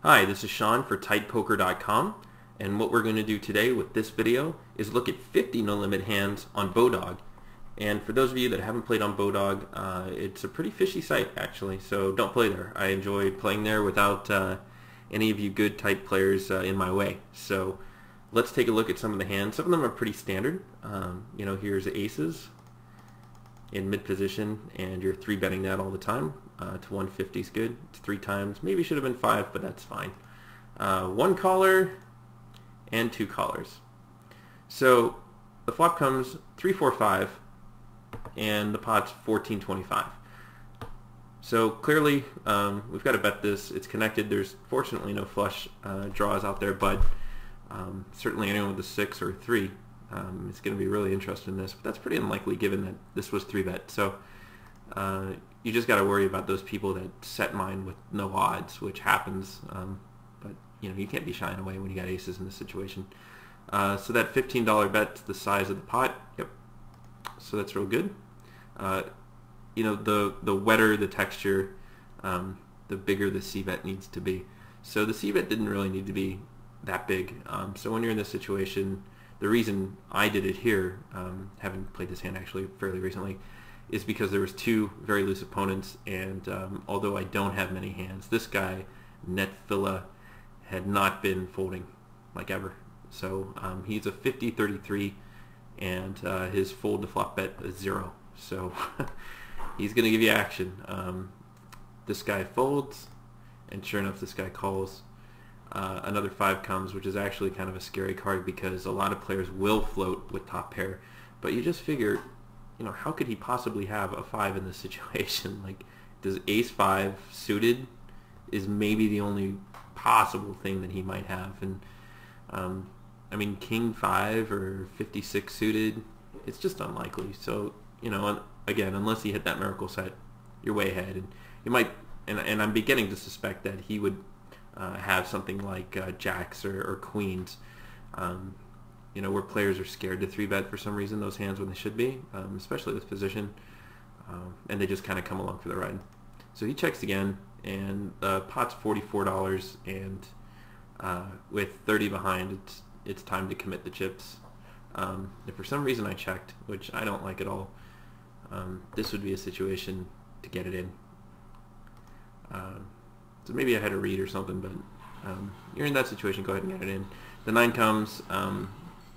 Hi, this is Sean for TightPoker.com, and what we're going to do today with this video is look at 50 no-limit hands on Bodog. And for those of you that haven't played on Bodog, it's a pretty fishy site actually, so don't play there. I enjoy playing there without any of you good tight players in my way. So let's take a look at some of the hands. Some of them are pretty standard. Here's aces in mid position, and you're 3-betting that all the time. To 150 is good. It's 3 times. Maybe should have been 5, but that's fine. 1 caller and 2 callers. So the flop comes 3-4-5, and the pot's 14-25. So clearly we've got to bet this. It's connected. There's fortunately no flush draws out there, but certainly anyone with a 6 or a 3 is going to be really interested in this. But that's pretty unlikely given that this was 3-bet. So you just got to worry about those people that set mine with no odds, which happens. But you can't be shying away when you got aces in this situation. So that $15 bet's the size of the pot. Yep. So that's real good. The wetter the texture, the bigger the c-bet needs to be. So the c-bet didn't really need to be that big. So when you're in this situation, the reason I did it here, having played this hand actually fairly recently, is because there was 2 very loose opponents, and although I don't have many hands, this guy, Netfilla, had not been folding like ever. So he's a 50-33, and his fold to flop bet is 0. So he's going to give you action. This guy folds, and sure enough, this guy calls. Another 5 comes, which is actually kind of a scary card because a lot of players will float with top pair, but you just figure, how could he possibly have a 5 in this situation? Like, does ace-5 suited is maybe the only possible thing that he might have, and I mean king-5 or 56 suited, it's just unlikely. So again, unless he hit that miracle set, you're way ahead, and you might, and I'm beginning to suspect that he would have something like jacks or queens, where players are scared to 3-bet for some reason those hands when they should be, especially this position, and they just kind of come along for the ride. So he checks again, and the pot's $44, and with 30 behind, it's time to commit the chips. If for some reason I checked, which I don't like at all, this would be a situation to get it in. So maybe I had a read or something, but you're in that situation, go ahead and get it in. The 9 comes,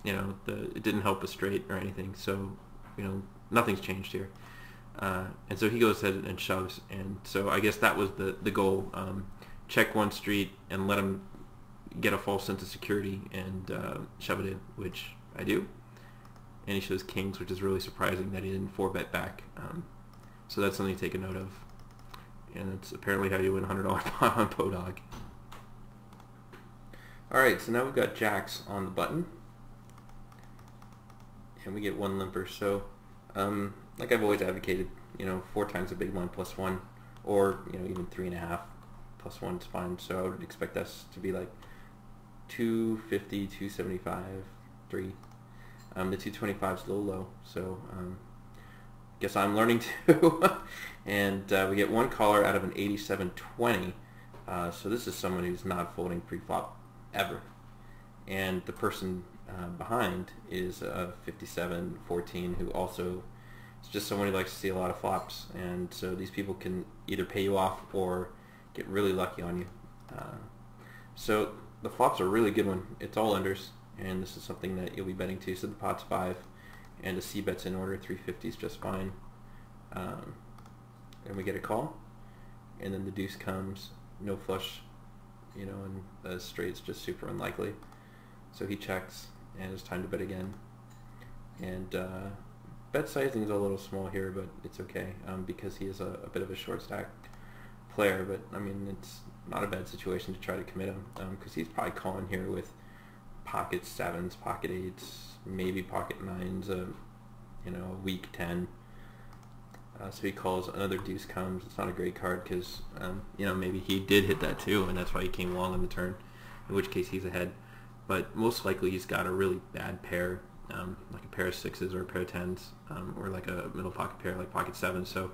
it didn't help a straight or anything, so nothing's changed here. And so he goes ahead and shoves, and so I guess that was the goal. Check one street and let him get a false sense of security and shove it in, which I do. And he shows kings, which is really surprising that he didn't 4-bet back. So that's something to take a note of. And that's apparently how you win a $100 pot on Bodog. Alright, so now we've got jacks on the button. And we get 1 limper. So, like I've always advocated, 4 times the big blind plus 1, or even 3.5 plus 1 is fine. So I would expect us to be like 250, 275, 3. The 225 is a little low, so guess I'm learning too. And we get 1 caller out of an 87-20. So this is someone who's not folding pre-flop ever, and the person behind is a 57-14 who also is just someone who likes to see a lot of flops, and so these people can either pay you off or get really lucky on you. So the flop's a really good one. It's all unders, and this is something that you'll be betting to. So the pot's 5, and a c-bet's in order. 350 is just fine. And we get a call, and then the deuce comes, no flush, and the straight's just super unlikely. So he checks, and it's time to bet again. And bet sizing is a little small here, but it's okay because he is a bit of a short stack player. But I mean, it's not a bad situation to try to commit him because he's probably calling here with pocket 7s, pocket 8s, maybe pocket 9s, a weak 10. So he calls, another deuce comes. It's not a great card because maybe he did hit that too, and that's why he came long on the turn, in which case he's ahead. But most likely he's got a really bad pair, like a pair of 6s or a pair of 10s, or like a middle pocket pair like pocket 7. So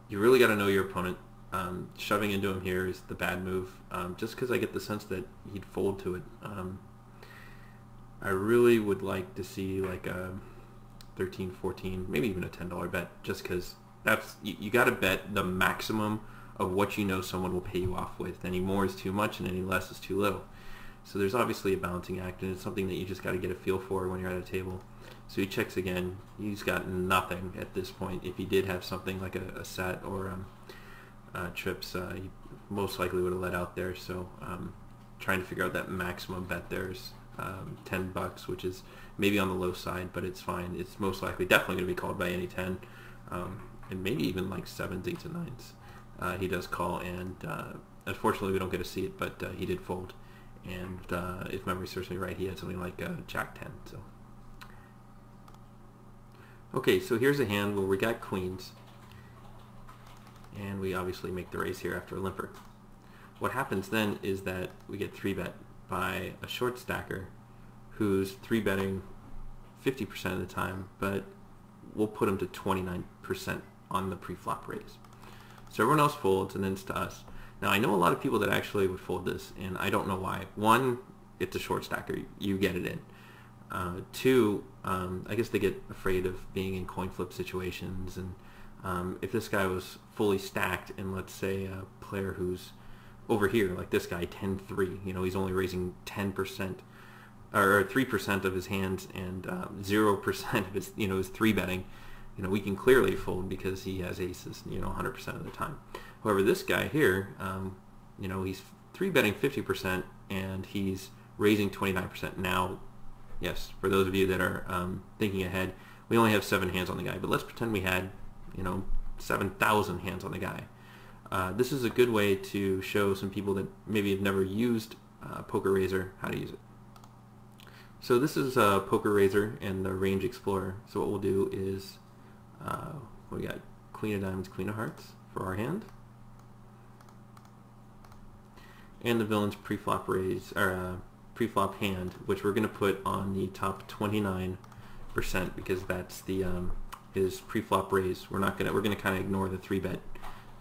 you really got to know your opponent. Shoving into him here is the bad move, just because I get the sense that he'd fold to it. I really would like to see like a 13, 14, maybe even a $10 bet, just because that's you got to bet the maximum of what you know someone will pay you off with. Any more is too much, and any less is too little. So there's obviously a balancing act, and it's something that you just got to get a feel for when you're at a table. So he checks again. He's got nothing at this point. If he did have something like a set or trips, he most likely would have let out there. So trying to figure out that maximum bet there's $10, which is maybe on the low side, but it's fine. It's most likely definitely going to be called by any 10, and maybe even like 7s, 8s, and 9s. He does call, and unfortunately we don't get to see it, but he did fold. And if memory serves me right, he had something like Jack 10. So okay, so here's a hand where we got queens, and we obviously make the raise here after a limper. What happens then is that we get 3-bet by a short stacker who's 3-betting 50% of the time, but we'll put him to 29% on the pre-flop raise. So everyone else folds, and then it's to us. Now I know a lot of people that actually would fold this, and I don't know why. One, it's a short stacker, you get it in. Two, I guess they get afraid of being in coin flip situations, and if this guy was fully stacked, and let's say a player who's over here, like this guy, 10-3, you know, he's only raising 10% or 3% of his hands, and 0% of his, you know, his 3-betting, you know, we can clearly fold because he has aces, you know, 100% of the time. However, this guy here, you know, he's 3-betting 50% and he's raising 29%. Now, yes, for those of you that are thinking ahead, we only have 7 hands on the guy, but let's pretend we had, you know, 7,000 hands on the guy. This is a good way to show some people that maybe have never used Poker Razor how to use it. So this is Poker Razor and the Range Explorer. So what we'll do is we got Queen of Diamonds, Queen of Hearts for our hand, and the villain's pre-flop raise or pre-flop hand, which we're going to put on the top 29% because that's the his pre-flop raise. We're going to kind of ignore the 3-bet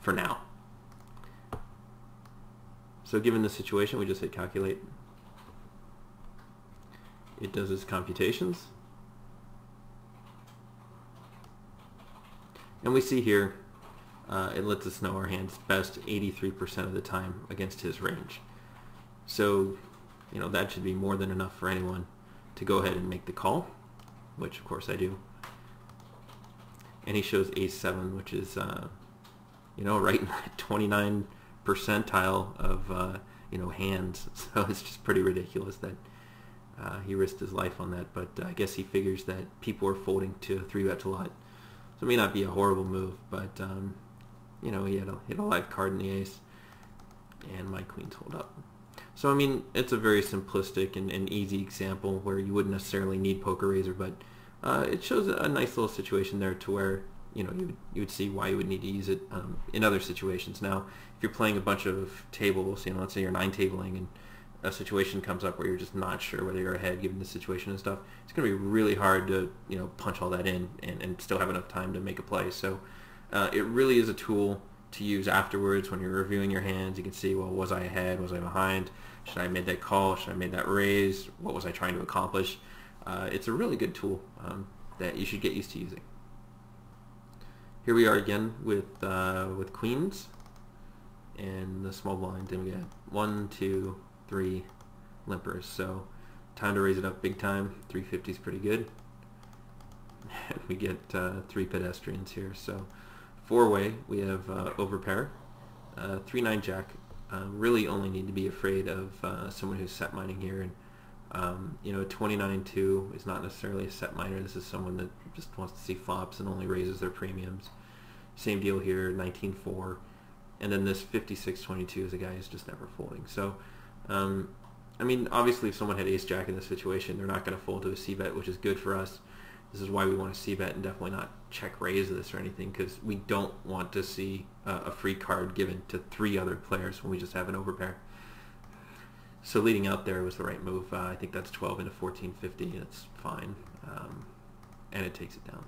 for now. So given the situation, we just hit calculate. It does its computations. And we see here, it lets us know our hand's best 83% of the time against his range. So, you know, that should be more than enough for anyone to go ahead and make the call, which of course I do. And he shows ace-7, which is, you know, right in that 29 percentile of, you know, hands. So it's just pretty ridiculous that he risked his life on that. But I guess he figures that people are folding to 3-bets a lot. So it may not be a horrible move, but, you know, he had a live card in the ace, and my queens hold up. So, I mean, it's a very simplistic and easy example where you wouldn't necessarily need Poker Razor, but it shows a nice little situation there to where, you know, you would see why you would need to use it in other situations. Now, if you're playing a bunch of tables, you know, let's say you're 9-tabling and a situation comes up where you're just not sure whether you're ahead given the situation and stuff, it's going to be really hard to, you know, punch all that in and still have enough time to make a play. So it really is a tool to use afterwards when you're reviewing your hands. You can see, well, was I ahead? Was I behind? Should I have made that call? Should I have made that raise? What was I trying to accomplish? It's a really good tool that you should get used to using. Here we are again with queens and the small blind, and we got 1, 2, 3 limpers. So time to raise it up big time. 350 is pretty good. And we get 3 pedestrians here. So 4-way, we have overpair, 3-9 jack. Really only need to be afraid of someone who's set mining here, and you know, 29-2 is not necessarily a set miner. This is someone that just wants to see flops and only raises their premiums. Same deal here, 19-4, and then this 56-22 is a guy who's just never folding. So I mean, obviously if someone had ace-jack in this situation, they're not going to fold to a c-bet, which is good for us. This is why we want to c-bet and definitely not check raise this or anything, because we don't want to see a free card given to 3 other players when we just have an overpair. So leading out there was the right move. I think that's 12 into 1450. It's fine, and it takes it down.